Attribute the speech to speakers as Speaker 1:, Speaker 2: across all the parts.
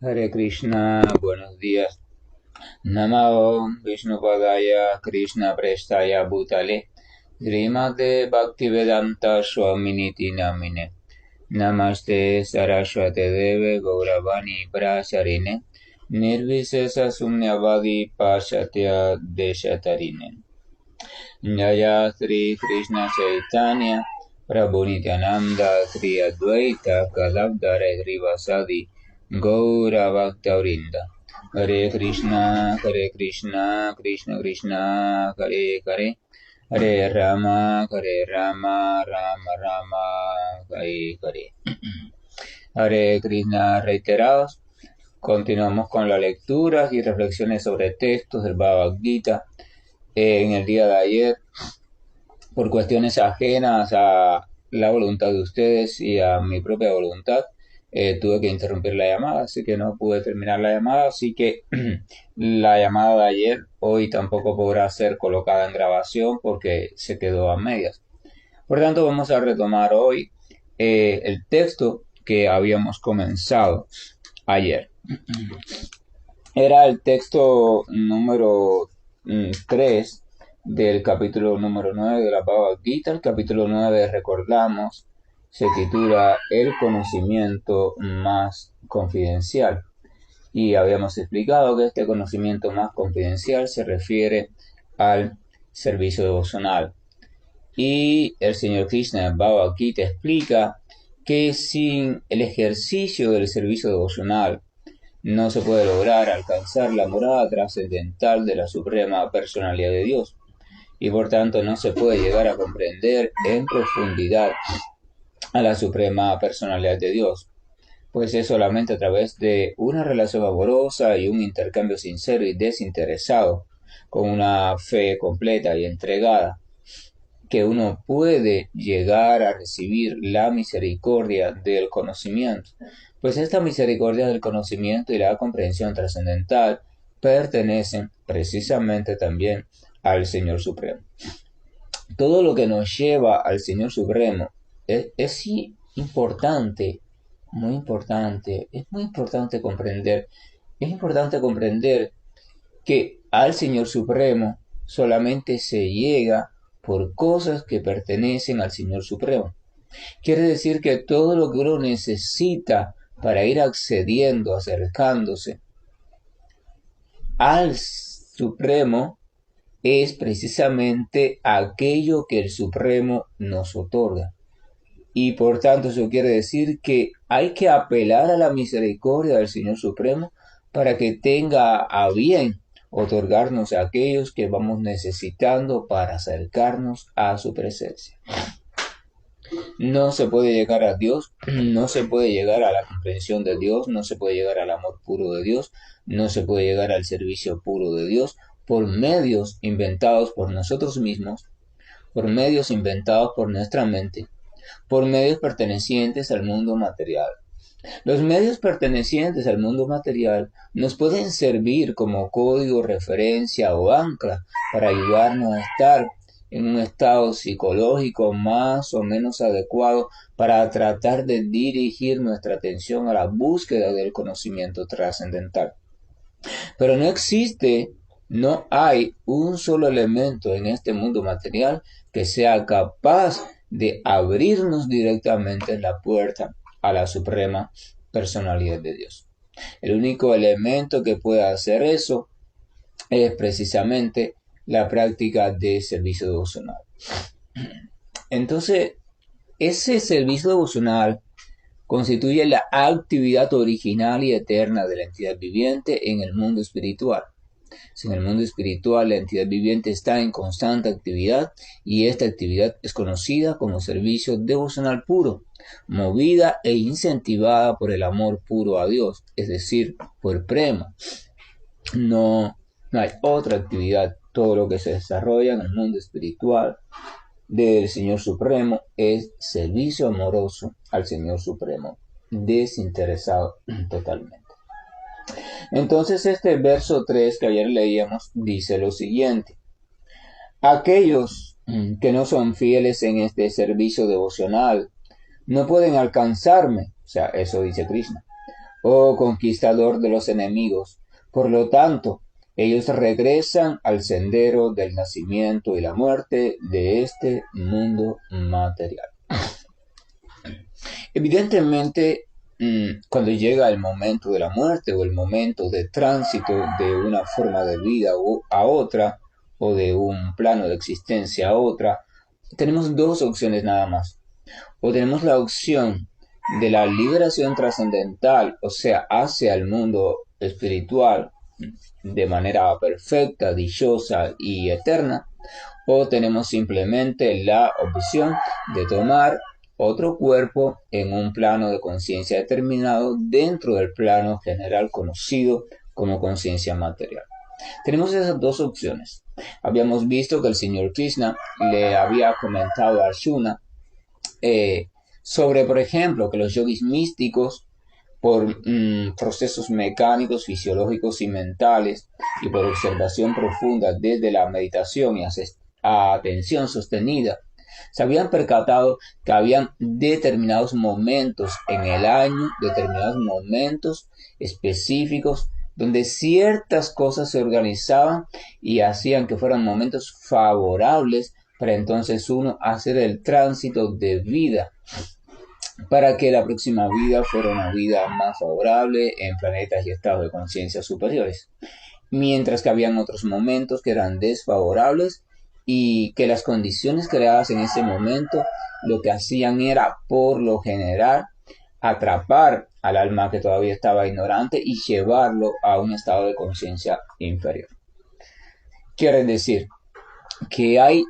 Speaker 1: Hare Krishna, buenos días. Namah Vishnupadaya Krishna Prestaya Bhutale Srimate Bhaktivedanta Swaminiti Namine Namaste Saraswate Deve Gauravani Pracharine Nirvisesa Sunyavadi Pashatya Deshatarine Jaya Sri Krishna Chaitanya Prabhu Nityananda Sri Advaita Kadavdara Srivasadi Gaura Bhaktavrinda Hare Krishna, Krishna Krishna, Hare Hare, Hare Rama, Rama Rama, Hare Hare. Hare Krishna reiterados. Continuamos con las lecturas y reflexiones sobre textos del Bhagavad Gita. En el día de ayer, por cuestiones ajenas a la voluntad de ustedes y a mi propia voluntad, tuve que interrumpir la llamada, así que no pude terminar la llamada, así que la llamada de ayer hoy tampoco podrá ser colocada en grabación porque se quedó a medias. Por tanto, vamos a retomar hoy el texto que habíamos comenzado ayer. Era el texto número 3 del capítulo número 9 de la Bhagavad Gita. El capítulo 9, recordamos, se titula El conocimiento más confidencial. Y habíamos explicado que este conocimiento más confidencial se refiere al servicio devocional. Y el Señor Krishna en Bhagavad Gita explica que sin el ejercicio del servicio devocional no se puede lograr alcanzar la morada trascendental de la Suprema Personalidad de Dios. Y por tanto no se puede llegar a comprender en profundidad a la Suprema Personalidad de Dios, pues es solamente a través de una relación amorosa y un intercambio sincero y desinteresado, con una fe completa y entregada, que uno puede llegar a recibir la misericordia del conocimiento, pues esta misericordia del conocimiento y la comprensión trascendental pertenecen precisamente también al Señor Supremo. Todo lo que nos lleva al Señor Supremo es importante, muy importante, es muy importante comprender. Es importante comprender que al Señor Supremo solamente se llega por cosas que pertenecen al Señor Supremo. Quiere decir que todo lo que uno necesita para ir accediendo, acercándose al Supremo, es precisamente aquello que el Supremo nos otorga. Y por tanto eso quiere decir que hay que apelar a la misericordia del Señor Supremo para que tenga a bien otorgarnos a aquellos que vamos necesitando para acercarnos a su presencia. No se puede llegar a Dios, no se puede llegar a la comprensión de Dios, no se puede llegar al amor puro de Dios, no se puede llegar al servicio puro de Dios por medios inventados por nosotros mismos, por medios inventados por nuestra mente, por medios pertenecientes al mundo material. Los medios pertenecientes al mundo material nos pueden servir como código, referencia o ancla para ayudarnos a estar en un estado psicológico más o menos adecuado para tratar de dirigir nuestra atención a la búsqueda del conocimiento trascendental. Pero no hay un solo elemento en este mundo material que sea capaz de abrirnos directamente la puerta a la Suprema Personalidad de Dios. El único elemento que puede hacer eso es precisamente la práctica de servicio devocional. Entonces, ese servicio devocional constituye la actividad original y eterna de la entidad viviente en el mundo espiritual. En el mundo espiritual, la entidad viviente está en constante actividad y esta actividad es conocida como servicio devocional puro, movida e incentivada por el amor puro a Dios, es decir, por prema. No hay otra actividad. Todo lo que se desarrolla en el mundo espiritual del Señor Supremo es servicio amoroso al Señor Supremo, desinteresado totalmente. Entonces este verso 3 que ayer leíamos dice lo siguiente: aquellos que no son fieles en este servicio devocional no pueden alcanzarme, o sea, eso dice Krishna, oh conquistador de los enemigos. Por lo tanto, ellos regresan al sendero del nacimiento y la muerte de este mundo material. Evidentemente, cuando llega el momento de la muerte o el momento de tránsito de una forma de vida a otra, o de un plano de existencia a otra, tenemos dos opciones nada más. O tenemos la opción de la liberación trascendental, o sea, hacia el mundo espiritual de manera perfecta, dichosa y eterna, o tenemos simplemente la opción de tomar otro cuerpo en un plano de conciencia determinado dentro del plano general conocido como conciencia material. Tenemos esas dos opciones. Habíamos visto que el señor Krishna le había comentado a Arjuna sobre, por ejemplo, que los yogis místicos, por procesos mecánicos, fisiológicos y mentales, y por observación profunda desde la meditación y atención sostenida, se habían percatado que habían determinados momentos en el año, determinados momentos específicos, donde ciertas cosas se organizaban y hacían que fueran momentos favorables para entonces uno hacer el tránsito de vida, para que la próxima vida fuera una vida más favorable en planetas y estados de conciencia superiores. Mientras que habían otros momentos que eran desfavorables y que las condiciones creadas en ese momento lo que hacían era, por lo general, atrapar al alma que todavía estaba ignorante y llevarlo a un estado de conciencia inferior. Quiere decir que hay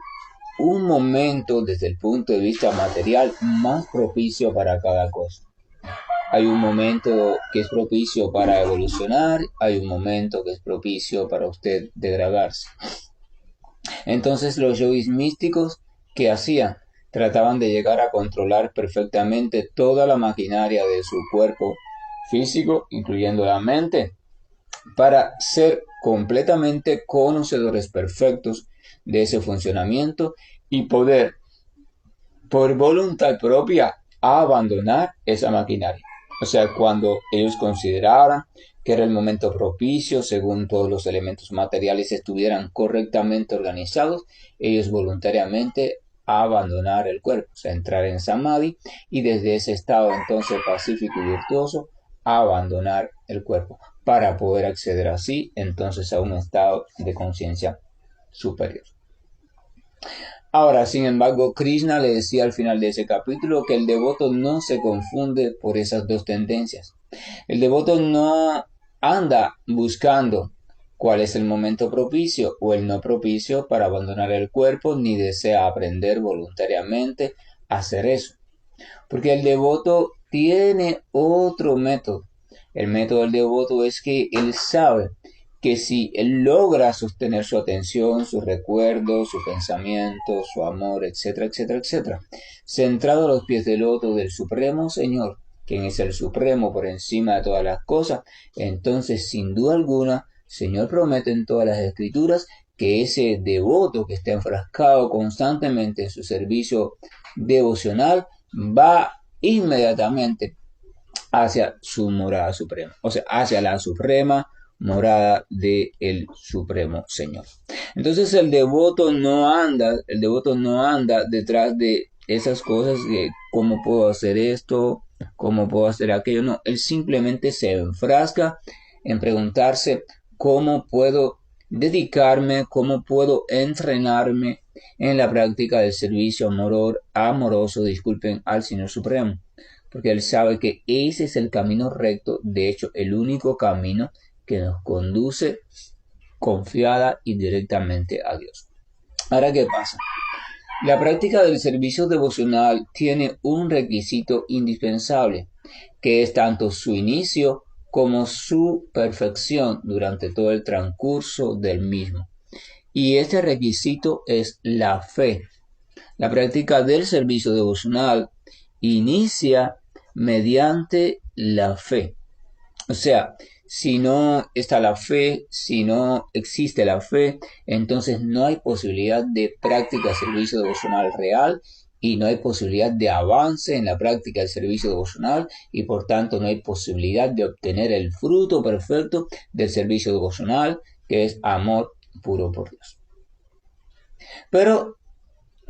Speaker 1: un momento desde el punto de vista material más propicio para cada cosa. Hay un momento que es propicio para evolucionar, hay un momento que es propicio para usted degradarse. Entonces los yogis místicos, ¿qué hacían? Trataban de llegar a controlar perfectamente toda la maquinaria de su cuerpo físico, incluyendo la mente, para ser completamente conocedores perfectos de ese funcionamiento y poder, por voluntad propia, abandonar esa maquinaria. O sea, cuando ellos consideraran que era el momento propicio, según todos los elementos materiales estuvieran correctamente organizados, ellos voluntariamente abandonar el cuerpo, o sea, entrar en samadhi y desde ese estado entonces pacífico y virtuoso, abandonar el cuerpo para poder acceder así entonces a un estado de conciencia superior. Ahora, sin embargo, Krishna le decía al final de ese capítulo que el devoto no se confunde por esas dos tendencias. El devoto no anda buscando cuál es el momento propicio o el no propicio para abandonar el cuerpo, ni desea aprender voluntariamente a hacer eso. Porque el devoto tiene otro método. El método del devoto es que él sabe que si él logra sostener su atención, sus recuerdos, su pensamiento, su amor, etcétera, etcétera, etcétera, centrado a los pies del loto del Supremo Señor, quien es el Supremo por encima de todas las cosas, entonces sin duda alguna, Señor promete en todas las escrituras que ese devoto que está enfrascado constantemente en su servicio devocional va inmediatamente hacia su morada suprema, o sea, hacia la suprema morada del Supremo Señor. Entonces el devoto no anda detrás de esas cosas de cómo puedo hacer esto, cómo puedo hacer aquello, no, él simplemente se enfrasca en preguntarse cómo puedo dedicarme, cómo puedo entrenarme en la práctica del servicio amoroso, al Señor Supremo, porque él sabe que ese es el camino recto, de hecho el único camino que nos conduce confiada y directamente a Dios. Ahora, ¿qué pasa? La práctica del servicio devocional tiene un requisito indispensable, que es tanto su inicio como su perfección durante todo el transcurso del mismo. Y este requisito es la fe. La práctica del servicio devocional inicia mediante la fe. O sea, si no está la fe, si no existe la fe, entonces no hay posibilidad de práctica de servicio devocional real y no hay posibilidad de avance en la práctica del servicio devocional y por tanto no hay posibilidad de obtener el fruto perfecto del servicio devocional, que es amor puro por Dios. Pero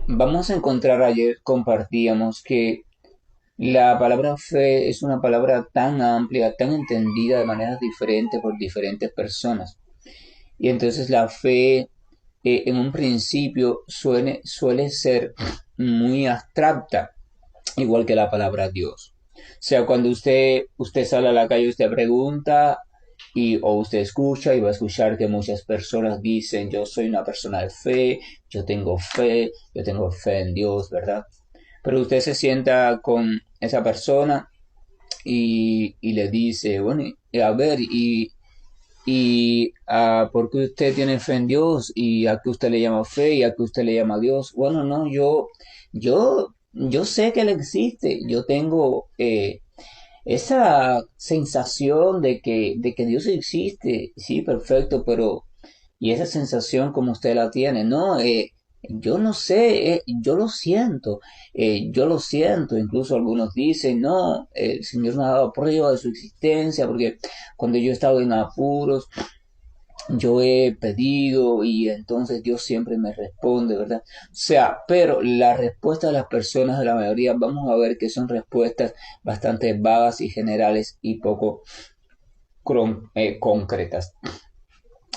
Speaker 1: vamos a encontrar, ayer compartíamos que la palabra fe es una palabra tan amplia, tan entendida de maneras diferentes por diferentes personas. Y entonces la fe en un principio suele ser muy abstracta, igual que la palabra Dios. O sea, cuando usted sale a la calle, usted pregunta o usted escucha y va a escuchar que muchas personas dicen, yo soy una persona de fe, yo tengo fe en Dios, ¿verdad? Pero usted se sienta con esa persona y le dice, bueno, a ver, ¿por qué usted tiene fe en Dios? ¿Y a qué usted le llama fe? ¿Y a qué usted le llama Dios? Bueno, no, yo sé que Él existe. Yo tengo esa sensación de que Dios existe. Sí, perfecto, pero ¿y esa sensación como usted la tiene? No, yo no sé, yo lo siento, incluso algunos dicen, no, el Señor me ha dado prueba de su existencia, porque cuando yo he estado en apuros, yo he pedido y entonces Dios siempre me responde, ¿verdad? O sea, pero la respuesta de las personas, de la mayoría, vamos a ver que son respuestas bastante vagas y generales y poco concretas.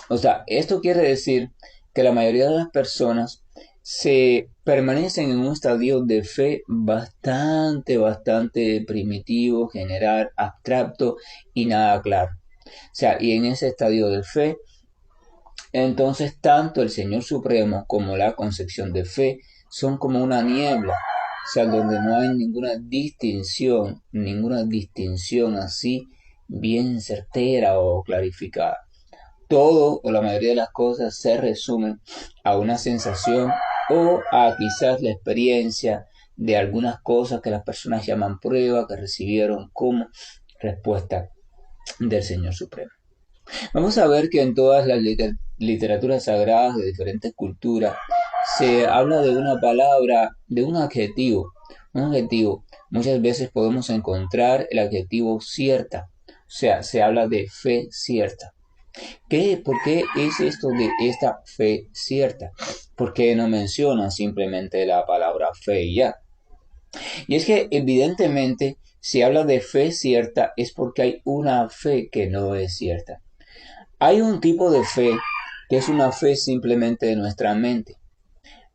Speaker 1: O sea, esto quiere decir que la mayoría de las personas se permanecen en un estadio de fe bastante primitivo, general, abstracto y nada claro. O sea, y en ese estadio de fe, entonces tanto el Señor Supremo como la concepción de fe son como una niebla. O sea, donde no hay ninguna distinción así bien certera o clarificada. Todo o la mayoría de las cosas se resumen a una sensación o a quizás la experiencia de algunas cosas que las personas llaman prueba, que recibieron como respuesta del Señor Supremo. Vamos a ver que en todas las literaturas sagradas de diferentes culturas se habla de una palabra, de un adjetivo. Un adjetivo. Muchas veces podemos encontrar el adjetivo cierta. O sea, se habla de fe cierta. ¿Por qué es esto de esta fe cierta? ¿Por qué no menciona simplemente la palabra fe y ya? Y es que evidentemente si habla de fe cierta es porque hay una fe que no es cierta. Hay un tipo de fe que es una fe simplemente de nuestra mente.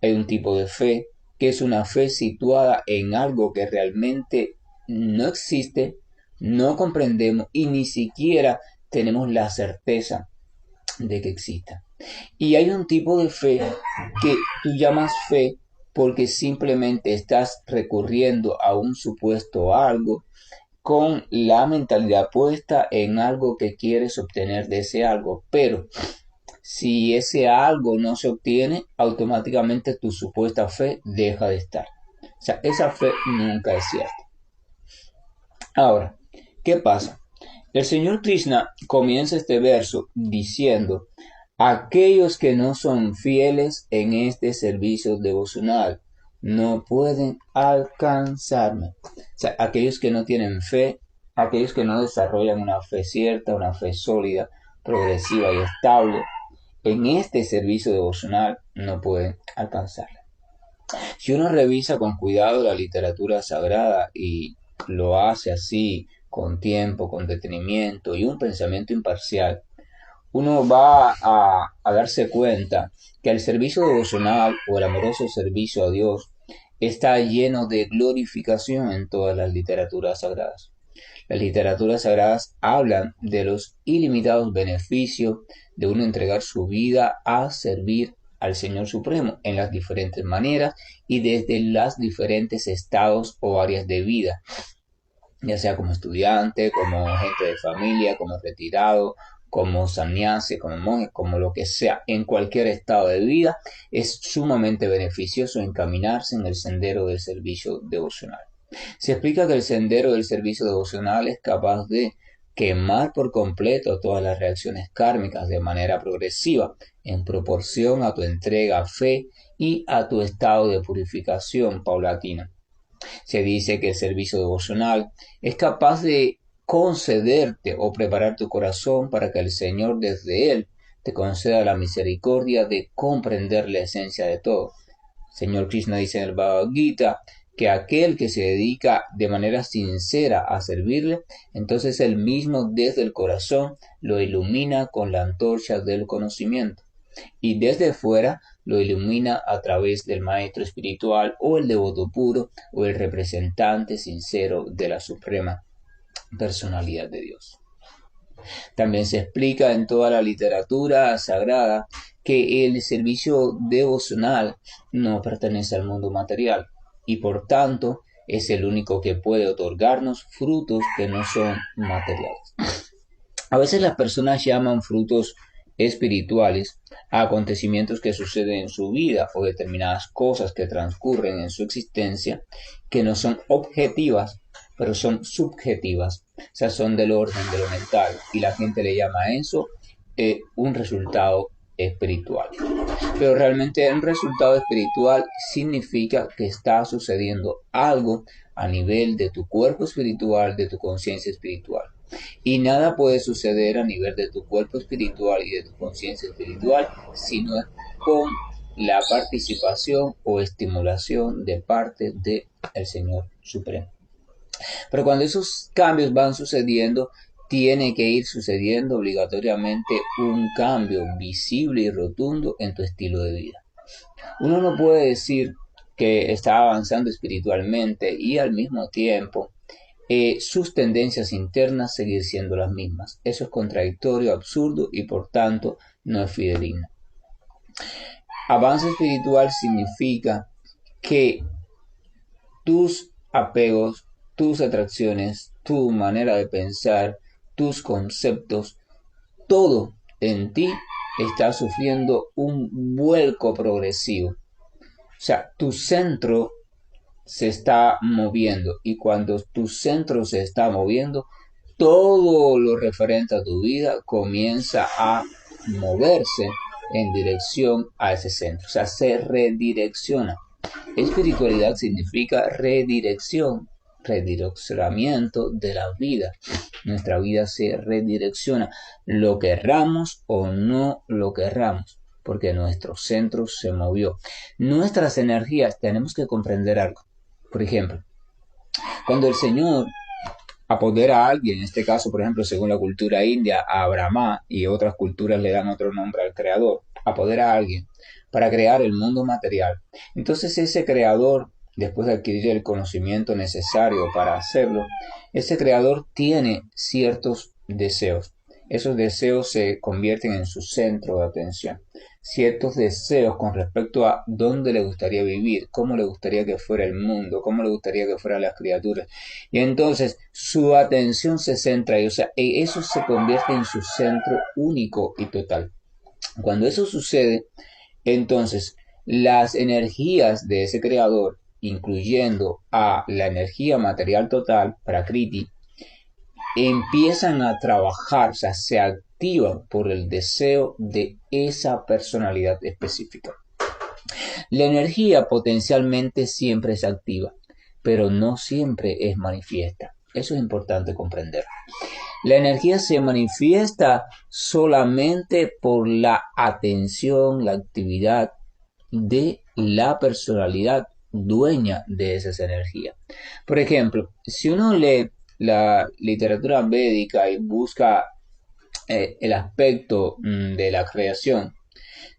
Speaker 1: Hay un tipo de fe que es una fe situada en algo que realmente no existe, no comprendemos y ni siquiera tenemos la certeza de que exista. Y hay un tipo de fe que tú llamas fe porque simplemente estás recurriendo a un supuesto algo con la mentalidad puesta en algo que quieres obtener de ese algo. Pero si ese algo no se obtiene, automáticamente tu supuesta fe deja de estar. O sea, esa fe nunca es cierta. Ahora, ¿qué pasa? El señor Krishna comienza este verso diciendo, aquellos que no son fieles en este servicio devocional no pueden alcanzarme. O sea, aquellos que no tienen fe, aquellos que no desarrollan una fe cierta, una fe sólida, progresiva y estable, en este servicio devocional no pueden alcanzarla. Si uno revisa con cuidado la literatura sagrada y lo hace así, con tiempo, con detenimiento y un pensamiento imparcial, uno va a darse cuenta que el servicio devocional o el amoroso servicio a Dios está lleno de glorificación en todas las literaturas sagradas. Las literaturas sagradas hablan de los ilimitados beneficios de uno entregar su vida a servir al Señor Supremo en las diferentes maneras y desde los diferentes estados o áreas de vida, ya sea como estudiante, como gente de familia, como retirado, como sannyasi, como monje, como lo que sea, en cualquier estado de vida, es sumamente beneficioso encaminarse en el sendero del servicio devocional. Se explica que el sendero del servicio devocional es capaz de quemar por completo todas las reacciones kármicas de manera progresiva, en proporción a tu entrega, fe y a tu estado de purificación paulatina. Se dice que el servicio devocional es capaz de concederte o preparar tu corazón para que el Señor desde Él te conceda la misericordia de comprender la esencia de todo. El Señor Krishna dice en el Bhagavad Gita que aquel que se dedica de manera sincera a servirle, entonces él mismo desde el corazón lo ilumina con la antorcha del conocimiento y desde fuera lo ilumina a través del maestro espiritual o el devoto puro o el representante sincero de la suprema personalidad de Dios. También se explica en toda la literatura sagrada que el servicio devocional no pertenece al mundo material y por tanto es el único que puede otorgarnos frutos que no son materiales. A veces las personas llaman frutos espirituales a acontecimientos que suceden en su vida o determinadas cosas que transcurren en su existencia que no son objetivas, pero son subjetivas, o sea, son del orden de lo mental y la gente le llama a eso un resultado espiritual. Pero realmente un resultado espiritual significa que está sucediendo algo a nivel de tu cuerpo espiritual, de tu conciencia espiritual. Y nada puede suceder a nivel de tu cuerpo espiritual y de tu conciencia espiritual si no es con la participación o estimulación de parte del Señor Supremo. Pero cuando esos cambios van sucediendo, tiene que ir sucediendo obligatoriamente un cambio visible y rotundo en tu estilo de vida. Uno no puede decir que está avanzando espiritualmente y al mismo tiempo sus tendencias internas seguir siendo las mismas. Eso es contradictorio, absurdo y por tanto no es fidedigno. Avance espiritual significa que tus apegos, tus atracciones, tu manera de pensar, tus conceptos, todo en ti está sufriendo un vuelco progresivo. O sea, tu centro se está moviendo y cuando tu centro se está moviendo, todo lo referente a tu vida comienza a moverse en dirección a ese centro, o sea, se redirecciona. Espiritualidad significa redirección, redireccionamiento de la vida. Nuestra vida se redirecciona, lo querramos o no lo querramos, porque nuestro centro se movió. Nuestras energías, tenemos que comprender algo. Por ejemplo, cuando el Señor apodera a alguien, en este caso, por ejemplo, según la cultura india, a Brahma y otras culturas le dan otro nombre al creador, apodera a alguien para crear el mundo material. Entonces ese creador, después de adquirir el conocimiento necesario para hacerlo, ese creador tiene ciertos deseos. Esos deseos se convierten en su centro de atención. Ciertos deseos con respecto a dónde le gustaría vivir, cómo le gustaría que fuera el mundo, cómo le gustaría que fueran las criaturas. Y entonces su atención se centra ahí, o sea, eso se convierte en su centro único y total. Cuando eso sucede, entonces las energías de ese creador, incluyendo a la energía material total, Prakriti, empiezan a trabajar, o sea, se activan por el deseo de esa personalidad específica. La energía potencialmente siempre es activa, pero no siempre es manifiesta. Eso es importante comprender. La energía se manifiesta solamente por la atención, la actividad de la personalidad dueña de esas energías. Por ejemplo, si uno lee la literatura védica y busca el aspecto de la creación,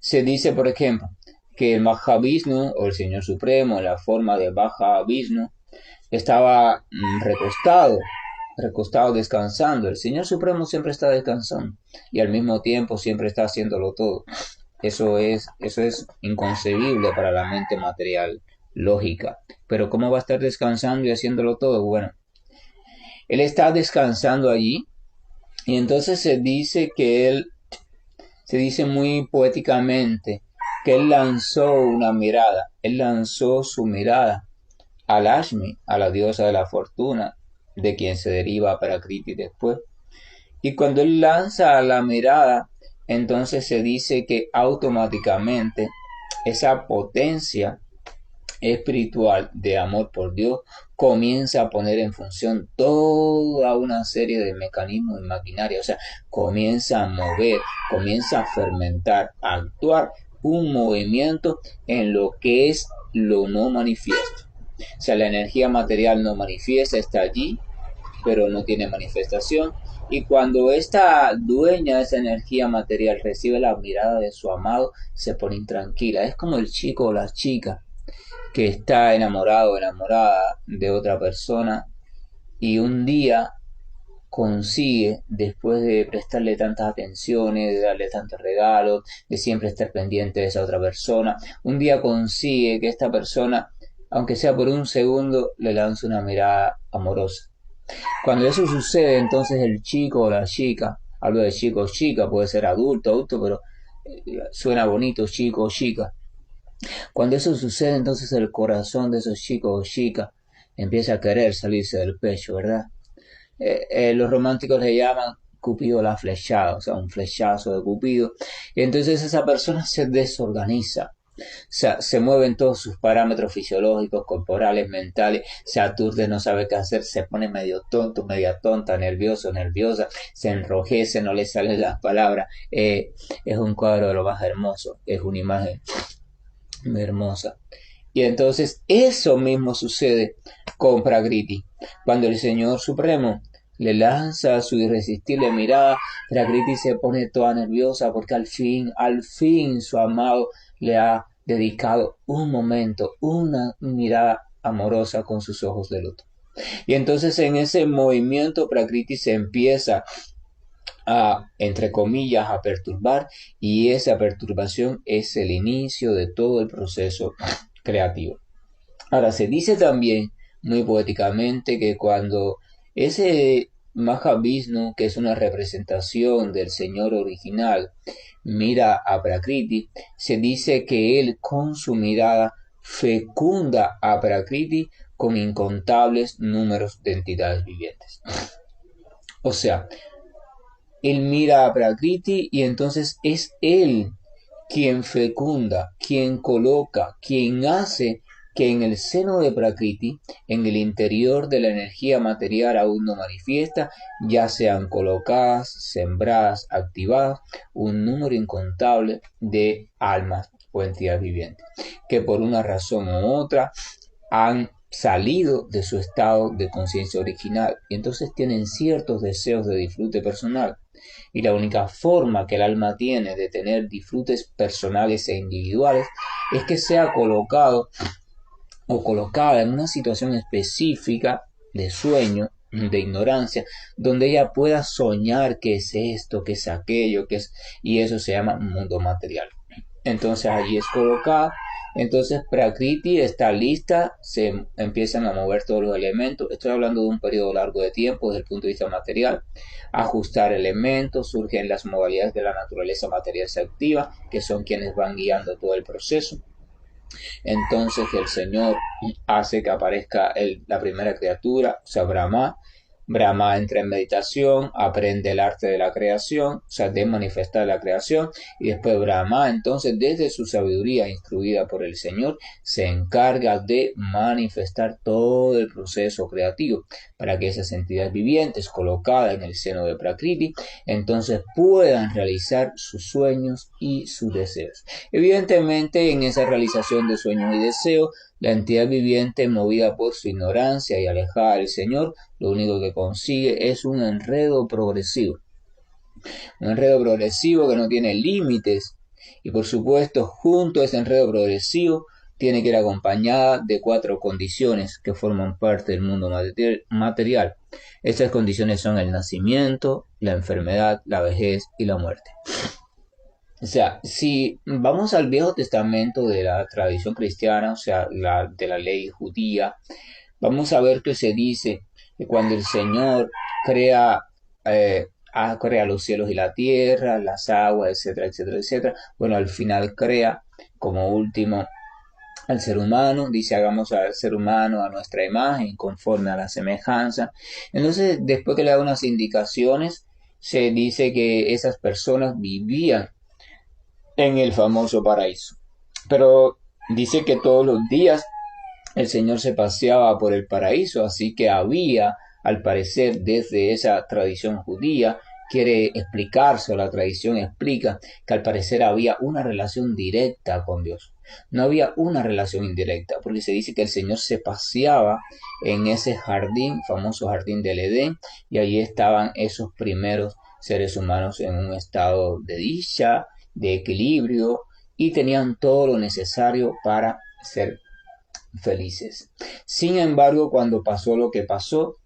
Speaker 1: se dice, por ejemplo, que el Mahavishnu o el Señor Supremo, en la forma de Mahavishnu, estaba recostado descansando. El Señor Supremo siempre está descansando y al mismo tiempo siempre está haciéndolo todo. Eso es inconcebible para la mente material lógica. Pero ¿cómo va a estar descansando y haciéndolo todo? Bueno, él está descansando allí y entonces se dice muy poéticamente que él lanzó una mirada, él lanzó su mirada a Lakshmi, a la diosa de la fortuna, de quien se deriva Prakriti después. Y cuando él lanza la mirada, entonces se dice que automáticamente esa potencia espiritual de amor por Dios comienza a poner en función toda una serie de mecanismos y maquinaria, o sea, comienza a mover, comienza a fermentar, a actuar un movimiento en lo que es lo no manifiesto. O sea, la energía material no manifiesta, está allí, pero no tiene manifestación. Y cuando esta dueña de esa energía material recibe la mirada de su amado, se pone intranquila. Es como el chico o la chica que está enamorado o enamorada de otra persona y un día consigue, después de prestarle tantas atenciones, de darle tantos regalos, de siempre estar pendiente de esa otra persona, un día consigue que esta persona, aunque sea por un segundo, le lance una mirada amorosa. Cuando eso sucede, entonces el chico o la chica, hablo de chico o chica, puede ser adulto, pero suena bonito, chico o chica. Cuando eso sucede, entonces el corazón de esos chicos o chicas empieza a querer salirse del pecho, ¿verdad? Los románticos le llaman Cupido la flechada, o sea, un flechazo de Cupido. Y entonces esa persona se desorganiza. O sea, se mueven todos sus parámetros fisiológicos, corporales, mentales, se aturde, no sabe qué hacer, se pone medio tonto, media tonta, nervioso, nerviosa, se enrojece, no le salen las palabras. Es un cuadro de lo más hermoso, es una imagen hermosa. Y entonces eso mismo sucede con Prakriti. Cuando el Señor Supremo le lanza su irresistible mirada, Prakriti se pone toda nerviosa porque al fin su amado le ha dedicado un momento, una mirada amorosa con sus ojos de luto. Y entonces en ese movimiento Prakriti se empieza a, entre comillas, a perturbar, y esa perturbación es el inicio de todo el proceso creativo. Ahora, se dice también, muy poéticamente, que cuando ese Mahavishnu, que es una representación del Señor original, mira a Prakriti, se dice que él con su mirada fecunda a Prakriti con incontables números de entidades vivientes. O sea, él mira a Prakriti y entonces es él quien fecunda, quien coloca, quien hace que en el seno de Prakriti, en el interior de la energía material aún no manifiesta, ya sean colocadas, sembradas, activadas, un número incontable de almas o entidades vivientes, que por una razón u otra han salido de su estado de conciencia original y entonces tienen ciertos deseos de disfrute personal. Y la única forma que el alma tiene de tener disfrutes personales e individuales es que sea colocado o colocada en una situación específica de sueño, de ignorancia, donde ella pueda soñar qué es esto, qué es aquello, qué es, y eso se llama mundo material. Entonces allí es colocada. Entonces Prakriti está lista, se empiezan a mover todos los elementos. Estoy hablando de un periodo largo de tiempo desde el punto de vista material. Ajustar elementos, surgen las modalidades de la naturaleza material se activa, que son quienes van guiando todo el proceso. Entonces el Señor hace que aparezca la primera criatura, o sea, Brahma. Brahma entra en meditación, aprende el arte de la creación, o sea, de manifestar la creación, y después Brahma, entonces, desde su sabiduría instruida por el Señor, se encarga de manifestar todo el proceso creativo para que esas entidades vivientes colocadas en el seno de Prakriti, entonces puedan realizar sus sueños y sus deseos. Evidentemente, en esa realización de sueños y deseos, la entidad viviente, movida por su ignorancia y alejada del Señor, lo único que consigue es un enredo progresivo. Un enredo progresivo que no tiene límites. Y por supuesto, junto a ese enredo progresivo, tiene que ir acompañada de 4 condiciones que forman parte del mundo material. Estas condiciones son el nacimiento, la enfermedad, la vejez y la muerte. O sea, si vamos al Viejo Testamento de la tradición cristiana, o sea, de la ley judía, vamos a ver que se dice que cuando el Señor crea, crea los cielos y la tierra, las aguas, etcétera, etcétera, etcétera, bueno, al final crea como último al ser humano, dice hagamos al ser humano a nuestra imagen, conforme a la semejanza. Entonces, después que le da unas indicaciones, se dice que esas personas vivían en el famoso paraíso. Pero dice que todos los días el Señor se paseaba por el paraíso, así que había, al parecer, desde esa tradición judía, quiere explicarse, o la tradición explica, que al parecer había una relación directa con Dios. No había una relación indirecta, porque se dice que el Señor se paseaba en ese jardín, famoso jardín del Edén, y allí estaban esos primeros seres humanos en un estado de dicha, de equilibrio, y tenían todo lo necesario para ser felices. Sin embargo, cuando pasó lo que pasó,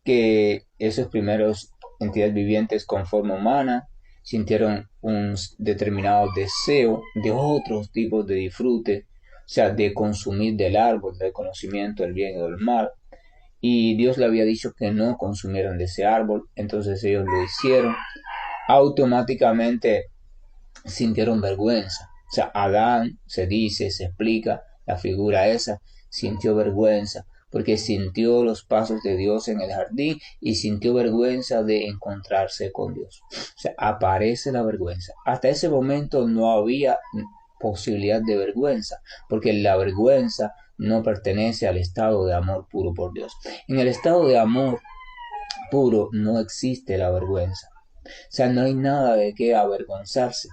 Speaker 1: que esos primeros entidades vivientes con forma humana sintieron un determinado deseo de otros tipos de disfrute, o sea, de consumir del árbol del conocimiento del bien y del mal, y Dios le había dicho que no consumieran de ese árbol, entonces ellos lo hicieron, automáticamente sintieron vergüenza. O sea, Adán, se dice, se explica, la figura esa, sintió vergüenza, porque sintió los pasos de Dios en el jardín y sintió vergüenza de encontrarse con Dios. O sea, aparece la vergüenza. Hasta ese momento no había posibilidad de vergüenza, porque la vergüenza no pertenece al estado de amor puro por Dios. En el estado de amor puro no existe la vergüenza. O sea, no hay nada de qué avergonzarse,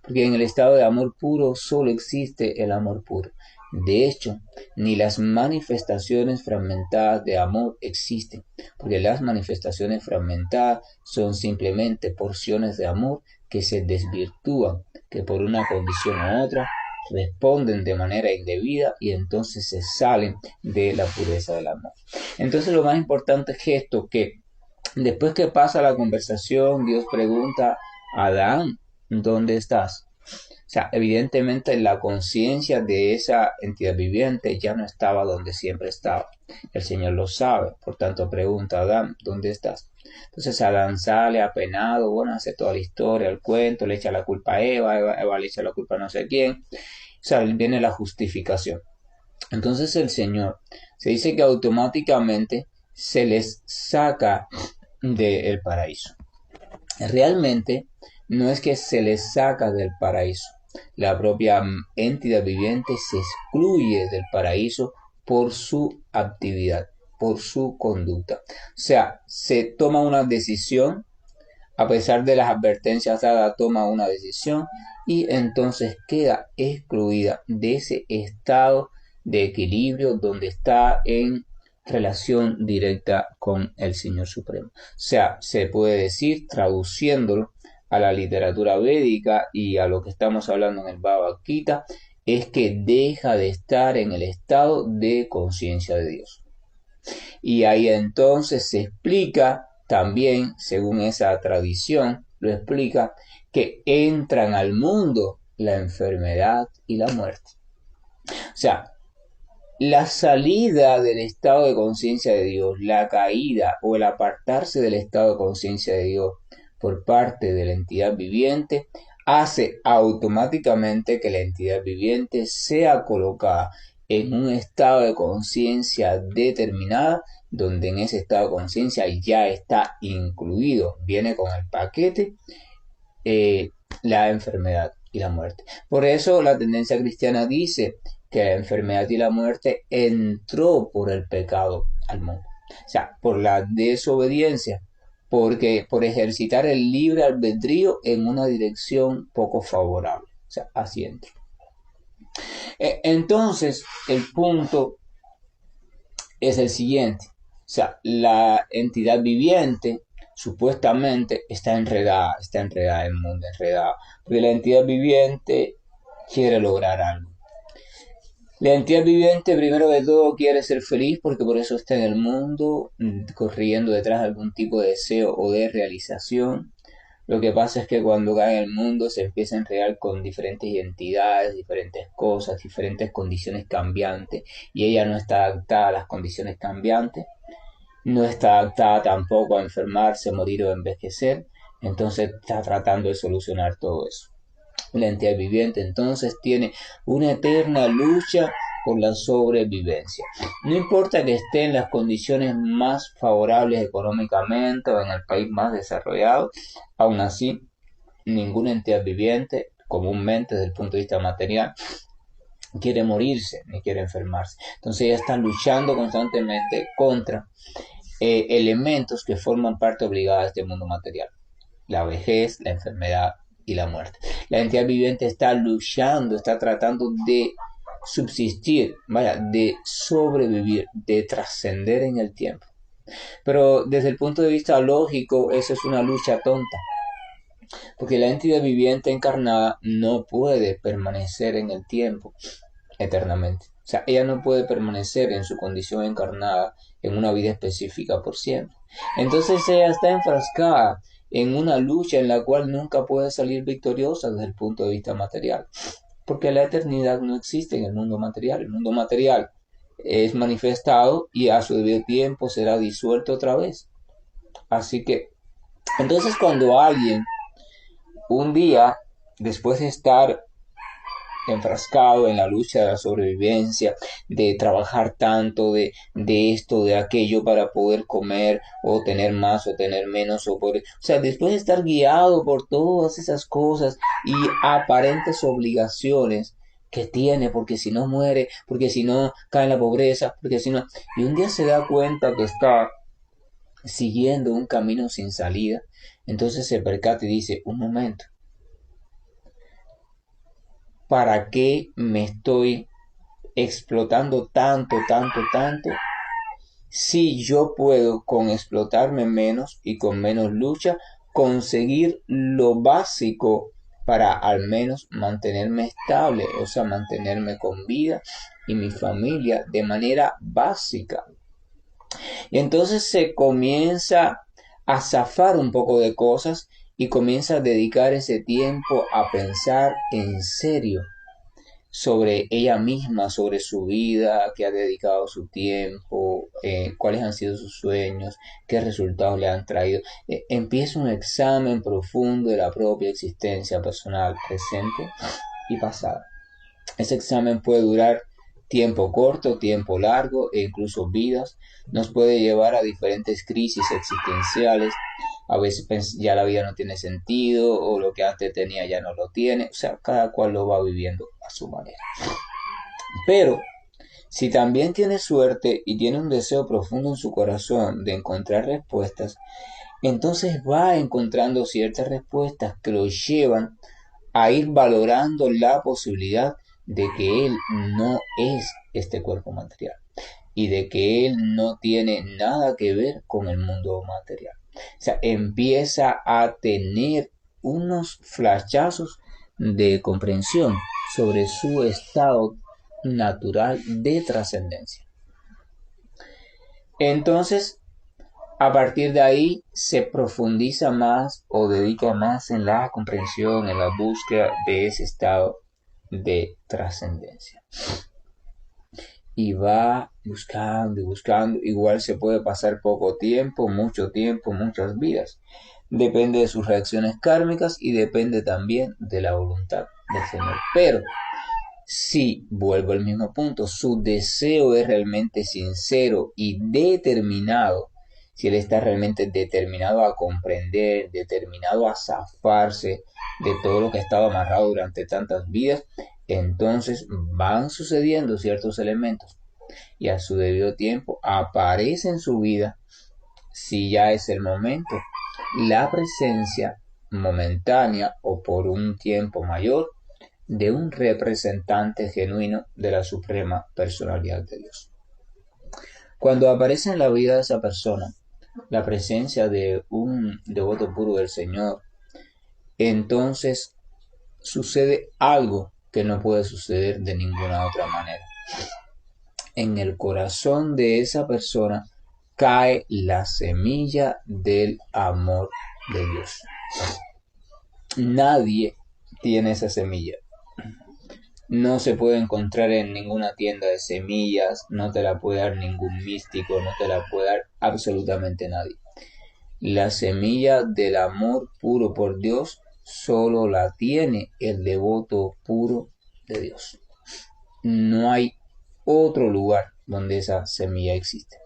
Speaker 1: porque en el estado de amor puro solo existe el amor puro. De hecho, ni las manifestaciones fragmentadas de amor existen, porque las manifestaciones fragmentadas son simplemente porciones de amor que se desvirtúan, que por una condición u otra responden de manera indebida y entonces se salen de la pureza del amor. Entonces lo más importante es esto, que después que pasa la conversación, Dios pregunta a Adán, ¿dónde estás? O sea, evidentemente la conciencia de esa entidad viviente ya no estaba donde siempre estaba. El Señor lo sabe, por tanto pregunta a Adán, ¿dónde estás? Entonces Adán sale apenado, bueno, hace toda la historia, el cuento, le echa la culpa a Eva le echa la culpa a no sé quién. O sea, viene la justificación. Entonces el Señor se dice que automáticamente se les saca del paraíso. Realmente no es que se les saca del paraíso. La propia entidad viviente se excluye del paraíso por su actividad, por su conducta. O sea, se toma una decisión, a pesar de las advertencias dadas, toma una decisión y entonces queda excluida de ese estado de equilibrio donde está en relación directa con el Señor Supremo. O sea, se puede decir, traduciéndolo a la literatura védica y a lo que estamos hablando en el Bhagavad Gita, es que deja de estar en el estado de conciencia de Dios. Y ahí entonces se explica también, según esa tradición, lo explica, que entran al mundo la enfermedad y la muerte. O sea, la salida del estado de conciencia de Dios, la caída o el apartarse del estado de conciencia de Dios por parte de la entidad viviente hace automáticamente que la entidad viviente sea colocada en un estado de conciencia determinada, donde en ese estado de conciencia ya está incluido, viene con el paquete, eh, la enfermedad y la muerte. Por eso la tendencia cristiana dice que la enfermedad y la muerte entró por el pecado al mundo. O sea, por la desobediencia, porque por ejercitar el libre albedrío en una dirección poco favorable. O sea, así entró. Entonces, el punto es el siguiente. O sea, la entidad viviente supuestamente está enredada en el mundo, enredada, porque la entidad viviente quiere lograr algo. La entidad viviente, primero de todo, quiere ser feliz porque por eso está en el mundo, corriendo detrás de algún tipo de deseo o de realización. Lo que pasa es que cuando cae en el mundo se empieza a enredar con diferentes identidades, diferentes cosas, diferentes condiciones cambiantes, y ella no está adaptada a las condiciones cambiantes, no está adaptada tampoco a enfermarse, morir o envejecer, entonces está tratando de solucionar todo eso. La entidad viviente entonces tiene una eterna lucha por la sobrevivencia. No importa que esté en las condiciones más favorables económicamente o en el país más desarrollado, aún así ninguna entidad viviente, comúnmente desde el punto de vista material, quiere morirse ni quiere enfermarse. Entonces ella está luchando constantemente contra elementos que forman parte obligada de este mundo material: la vejez, la enfermedad y la muerte. La entidad viviente está luchando, está tratando de subsistir, vaya, de sobrevivir, de trascender en el tiempo. Pero desde el punto de vista lógico, eso es una lucha tonta, porque la entidad viviente encarnada no puede permanecer en el tiempo eternamente. O sea, ella no puede permanecer en su condición encarnada en una vida específica por siempre. Entonces ella está enfrascada en una lucha en la cual nunca puede salir victoriosa desde el punto de vista material, porque la eternidad no existe en el mundo material. El mundo material es manifestado y a su debido tiempo será disuelto otra vez. Así que, entonces cuando alguien un día, después de estar enfrascado en la lucha de la sobrevivencia, de trabajar tanto, de esto, de aquello para poder comer o tener más o tener menos, o sea, después de estar guiado por todas esas cosas y aparentes obligaciones que tiene, porque si no muere, porque si no cae en la pobreza, porque si no, y un día se da cuenta que está siguiendo un camino sin salida, entonces se percata y dice: un momento, ¿para qué me estoy explotando tanto, tanto, tanto? Si yo puedo, con explotarme menos y con menos lucha, conseguir lo básico para al menos mantenerme estable, o sea, mantenerme con vida y mi familia de manera básica. Y entonces se comienza a zafar un poco de cosas y comienza a dedicar ese tiempo a pensar en serio sobre ella misma, sobre su vida, qué ha dedicado su tiempo, cuáles han sido sus sueños, qué resultados le han traído. Empieza un examen profundo de la propia existencia personal, presente y pasada. Ese examen puede durar tiempo corto, tiempo largo e incluso vidas. Nos puede llevar a diferentes crisis existenciales. A veces ya la vida no tiene sentido o lo que antes tenía ya no lo tiene. O sea, cada cual lo va viviendo a su manera. Pero si también tiene suerte y tiene un deseo profundo en su corazón de encontrar respuestas, entonces va encontrando ciertas respuestas que lo llevan a ir valorando la posibilidad de que él no es este cuerpo material y de que él no tiene nada que ver con el mundo material. O sea, empieza a tener unos flashazos de comprensión sobre su estado natural de trascendencia. Entonces, a partir de ahí se profundiza más o dedica más en la comprensión, en la búsqueda de ese estado de trascendencia. Y va buscando y buscando. Igual se puede pasar poco tiempo, muchas vidas. Depende de sus reacciones kármicas y depende también de la voluntad del Señor. Pero si, vuelvo al mismo punto, su deseo es realmente sincero y determinado, si él está realmente determinado a comprender, determinado a zafarse de todo lo que estaba amarrado durante tantas vidas, entonces van sucediendo ciertos elementos y a su debido tiempo aparece en su vida, si ya es el momento, la presencia momentánea o por un tiempo mayor de un representante genuino de la suprema personalidad de Dios. Cuando aparece en la vida de esa persona la presencia de un devoto puro del Señor, entonces sucede algo que no puede suceder de ninguna otra manera. En el corazón de esa persona cae la semilla del amor de Dios. Nadie tiene esa semilla. No se puede encontrar en ninguna tienda de semillas, no te la puede dar ningún místico, no te la puede dar absolutamente nadie. La semilla del amor puro por Dios solo la tiene el devoto puro de Dios. No hay otro lugar donde esa semilla existe.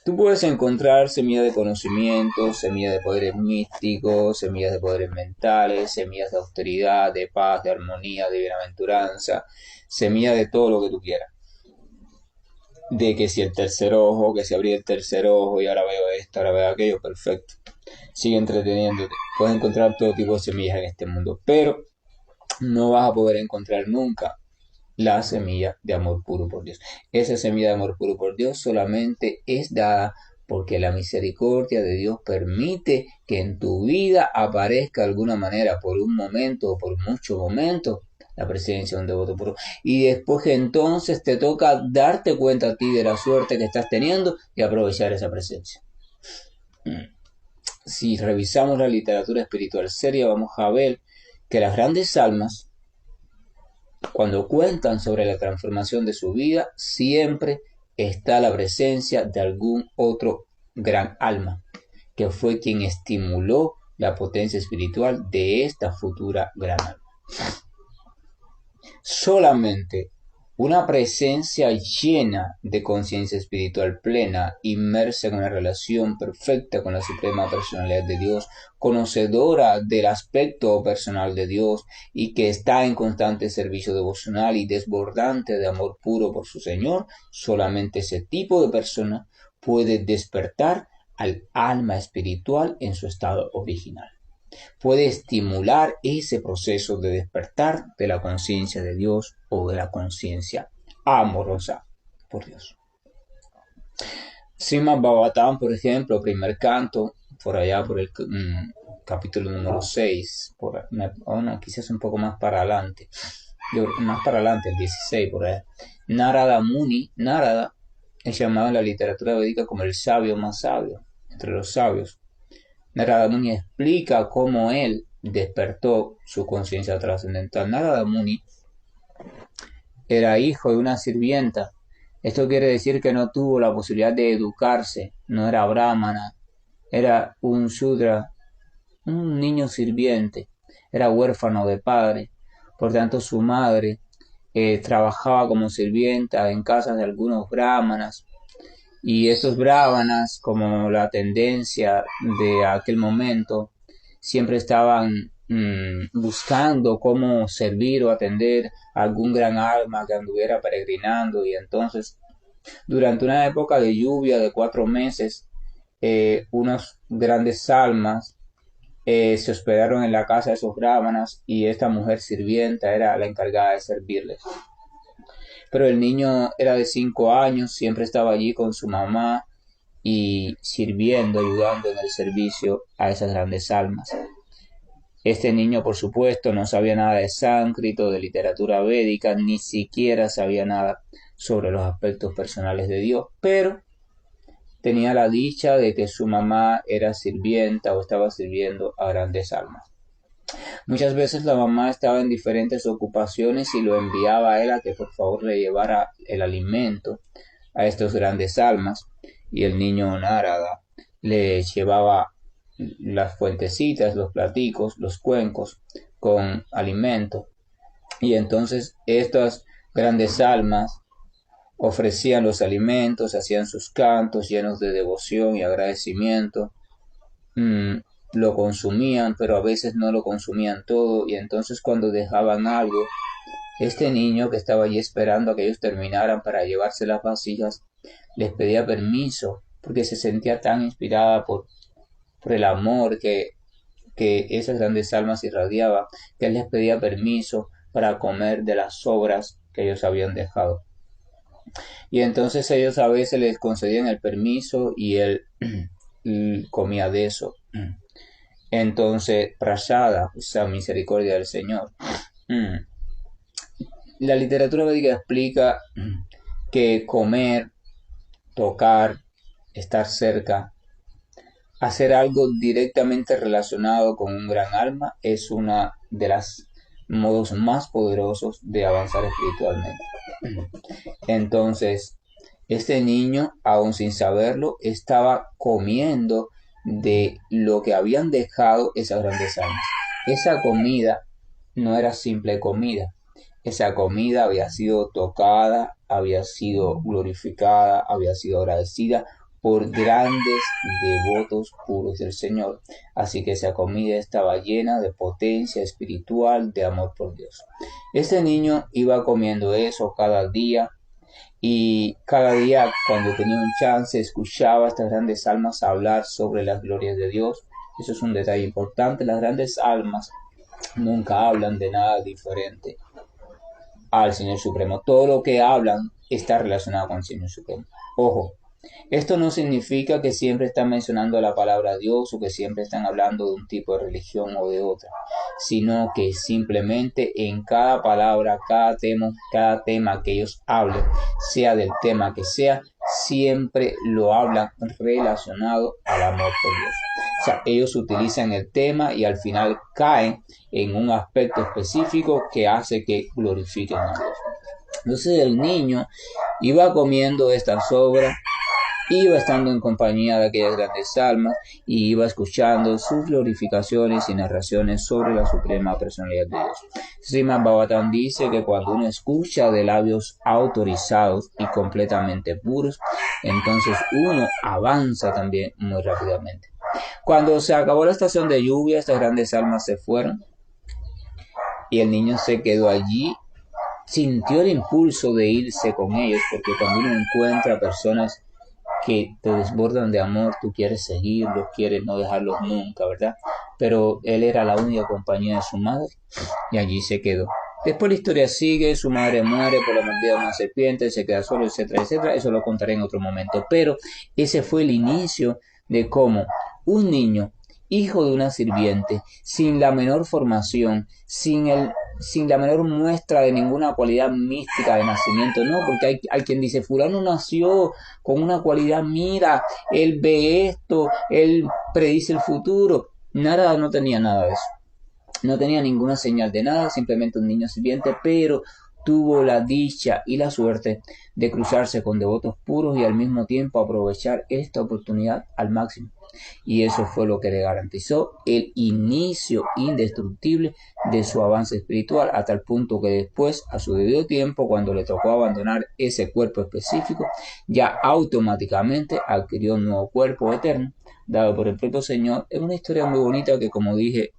Speaker 1: Tú puedes encontrar semillas de conocimiento, semillas de poderes místicos, semillas de poderes mentales, semillas de austeridad, de paz, de armonía, de bienaventuranza, semillas de todo lo que tú quieras. De que si el tercer ojo, que si abrí el tercer ojo y ahora veo esto, ahora veo aquello, perfecto. Sigue entreteniéndote. Puedes encontrar todo tipo de semillas en este mundo, pero no vas a poder encontrar nunca la semilla de amor puro por Dios. Esa semilla de amor puro por Dios solamente es dada porque la misericordia de Dios permite que en tu vida aparezca de alguna manera por un momento o por muchos momentos la presencia de un devoto puro. Y después que entonces te toca darte cuenta a ti de la suerte que estás teniendo y aprovechar esa presencia. Si revisamos la literatura espiritual seria, vamos a ver que las grandes almas, cuando cuentan sobre la transformación de su vida, siempre está la presencia de algún otro gran alma, que fue quien estimuló la potencia espiritual de esta futura gran alma. Solamente una presencia llena de conciencia espiritual plena, inmersa en una relación perfecta con la suprema personalidad de Dios, conocedora del aspecto personal de Dios y que está en constante servicio devocional y desbordante de amor puro por su Señor, solamente ese tipo de persona puede despertar al alma espiritual en su estado original. Puede estimular ese proceso de despertar de la conciencia de Dios o de la conciencia amorosa por Dios. Srimad Bhagavatam, por ejemplo, primer canto, por allá por el capítulo número 6, quizás un poco más para adelante, el 16 por ahí. Narada Muni, Narada es llamado en la literatura védica como el sabio más sabio entre los sabios. Narada Muni explica cómo él despertó su conciencia trascendental. Narada Muni era hijo de una sirvienta. Esto quiere decir que no tuvo la posibilidad de educarse, no era brahmana, era un shudra, un niño sirviente, era huérfano de padre. Por tanto, su madre trabajaba como sirvienta en casas de algunos brahmanas. Y estos brahmanas, como la tendencia de aquel momento, siempre estaban buscando cómo servir o atender a algún gran alma que anduviera peregrinando. Y entonces, durante una época de lluvia de 4 meses, unas grandes almas se hospedaron en la casa de esos brahmanas y esta mujer sirvienta era la encargada de servirles. Pero el niño era de 5 años, siempre estaba allí con su mamá y sirviendo, ayudando en el servicio a esas grandes almas. Este niño, por supuesto, no sabía nada de sánscrito, de literatura védica, ni siquiera sabía nada sobre los aspectos personales de Dios, pero tenía la dicha de que su mamá era sirvienta o estaba sirviendo a grandes almas. Muchas veces la mamá estaba en diferentes ocupaciones y lo enviaba a él a que por favor le llevara el alimento a estos grandes almas, y el niño Narada le llevaba las fuentecitas, los platicos, los cuencos con alimento, y entonces estas grandes almas ofrecían los alimentos, hacían sus cantos llenos de devoción y agradecimiento. Lo consumían, pero a veces no lo consumían todo, y entonces cuando dejaban algo, este niño que estaba allí esperando a que ellos terminaran para llevarse las vasijas, les pedía permiso, porque se sentía tan inspirada por el amor que esas grandes almas irradiaban, que él les pedía permiso para comer de las sobras que ellos habían dejado. Y entonces ellos a veces les concedían el permiso y él comía de eso. Entonces, prasada, o sea, misericordia del Señor. La literatura védica explica que comer, tocar, estar cerca, hacer algo directamente relacionado con un gran alma es una de las modos más poderosos de avanzar espiritualmente. Entonces, este niño, aún sin saberlo, estaba comiendo de lo que habían dejado esas grandes almas. Esa comida no era simple comida. Esa comida había sido tocada, había sido glorificada, había sido agradecida por grandes devotos puros del Señor. Así que esa comida estaba llena de potencia espiritual, de amor por Dios. Este niño iba comiendo eso cada día, y cada día cuando tenía un chance escuchaba a estas grandes almas hablar sobre las glorias de Dios. Eso es un detalle importante. Las grandes almas nunca hablan de nada diferente al Señor Supremo. Todo lo que hablan está relacionado con el Señor Supremo. Ojo, esto no significa que siempre están mencionando la palabra Dios o que siempre están hablando de un tipo de religión o de otra, sino que simplemente en cada palabra, cada tema que ellos hablen, sea del tema que sea, siempre lo hablan relacionado al amor por Dios. O sea, ellos utilizan el tema y al final caen en un aspecto específico que hace que glorifiquen a Dios. Entonces el niño iba comiendo estas obras, iba estando en compañía de aquellas grandes almas y iba escuchando sus glorificaciones y narraciones sobre la suprema personalidad de Dios. Srimad Bhagavatam dice que cuando uno escucha de labios autorizados y completamente puros, entonces uno avanza también muy rápidamente. Cuando se acabó la estación de lluvia, estas grandes almas se fueron y el niño se quedó allí. Sintió el impulso de irse con ellos, porque cuando uno encuentra personas que te desbordan de amor, tú quieres seguirlos, quieres no dejarlos nunca, ¿verdad? Pero él era la única compañía de su madre y allí se quedó. Después la historia sigue, su madre muere por la mordida de una serpiente, se queda solo, etcétera, etcétera. Eso lo contaré en otro momento. Pero ese fue el inicio de cómo un niño, hijo de una sirviente, sin la menor formación, sin la menor muestra de ninguna cualidad mística de nacimiento, no, porque hay quien dice, fulano nació con una cualidad, mira, él ve esto, él predice el futuro. Nada, no tenía nada de eso. No tenía ninguna señal de nada, simplemente un niño sirviente, pero tuvo la dicha y la suerte de cruzarse con devotos puros y al mismo tiempo aprovechar esta oportunidad al máximo. Y eso fue lo que le garantizó el inicio indestructible de su avance espiritual, a tal punto que después, a su debido tiempo, cuando le tocó abandonar ese cuerpo específico, ya automáticamente adquirió un nuevo cuerpo eterno, dado por el propio Señor. Es una historia muy bonita que, como dije,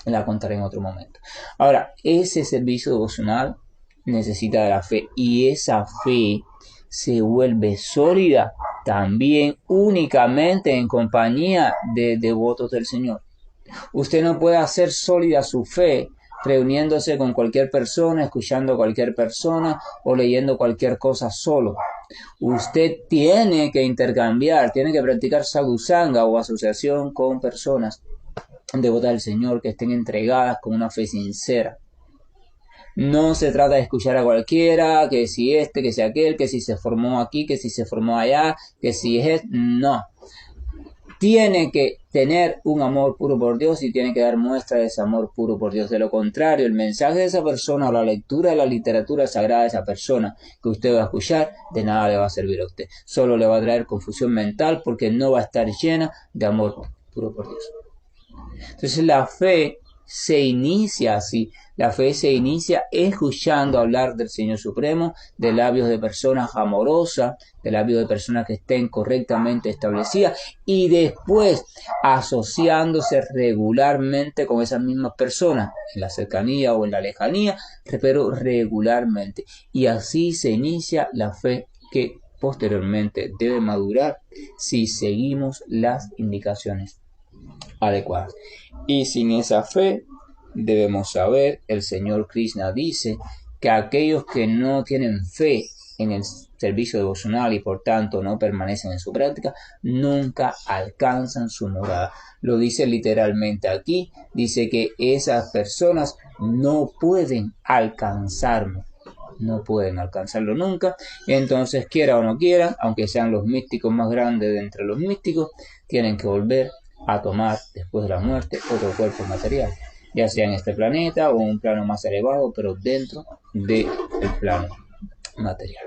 Speaker 1: la contaré en otro momento. Ahora, ese servicio devocional necesita de la fe, y esa fe se vuelve sólida también únicamente en compañía de devotos del Señor. Usted no puede hacer sólida su fe reuniéndose con cualquier persona, escuchando a cualquier persona o leyendo cualquier cosa solo. Usted tiene que intercambiar, tiene que practicar sadhusanga o asociación con personas devotas del Señor que estén entregadas con una fe sincera. No se trata de escuchar a cualquiera, que si este, que si aquel, que si se formó aquí, que si se formó allá, que si es... No. Tiene que tener un amor puro por Dios y tiene que dar muestra de ese amor puro por Dios. De lo contrario, el mensaje de esa persona o la lectura de la literatura sagrada de esa persona que usted va a escuchar, de nada le va a servir a usted. Solo le va a traer confusión mental porque no va a estar llena de amor puro por Dios. Entonces la fe se inicia así. La fe se inicia escuchando hablar del Señor Supremo, de labios de personas amorosas, de labios de personas que estén correctamente establecidas, y después asociándose regularmente con esas mismas personas, en la cercanía o en la lejanía, pero regularmente. Y así se inicia la fe que posteriormente debe madurar si seguimos las indicaciones adecuadas. Y sin esa fe, debemos saber, el Señor Krishna dice que aquellos que no tienen fe en el servicio devocional y por tanto no permanecen en su práctica, nunca alcanzan su morada. Lo dice literalmente aquí, dice que esas personas no pueden alcanzarme. No pueden alcanzarlo nunca. Entonces, quiera o no quiera, aunque sean los místicos más grandes de entre los místicos, tienen que volver a tomar después de la muerte otro cuerpo material, ya sea en este planeta o en un plano más elevado, pero dentro del plano material.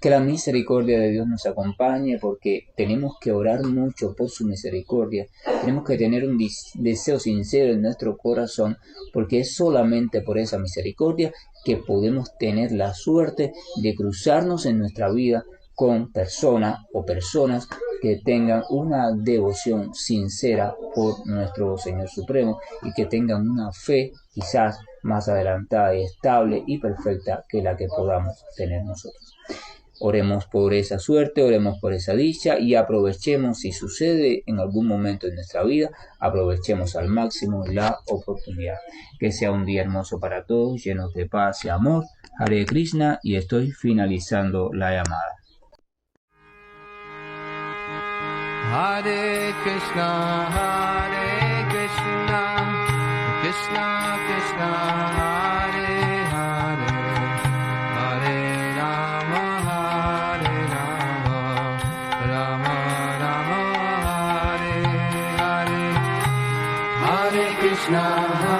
Speaker 1: Que la misericordia de Dios nos acompañe, porque tenemos que orar mucho por su misericordia. Tenemos que tener un deseo sincero en nuestro corazón, porque es solamente por esa misericordia que podemos tener la suerte de cruzarnos en nuestra vida con personas o personas que tengan una devoción sincera por nuestro Señor Supremo y que tengan una fe quizás más adelantada y estable y perfecta que la que podamos tener nosotros. Oremos por esa suerte, oremos por esa dicha y aprovechemos, si sucede en algún momento de nuestra vida, aprovechemos al máximo la oportunidad. Que sea un día hermoso para todos, llenos de paz y amor. Hare Krishna, y estoy finalizando la llamada.
Speaker 2: Hare Krishna, Krishna Krishna, Hare Hare, Hare Rama, Rama Rama, Hare Hare, Hare Krishna.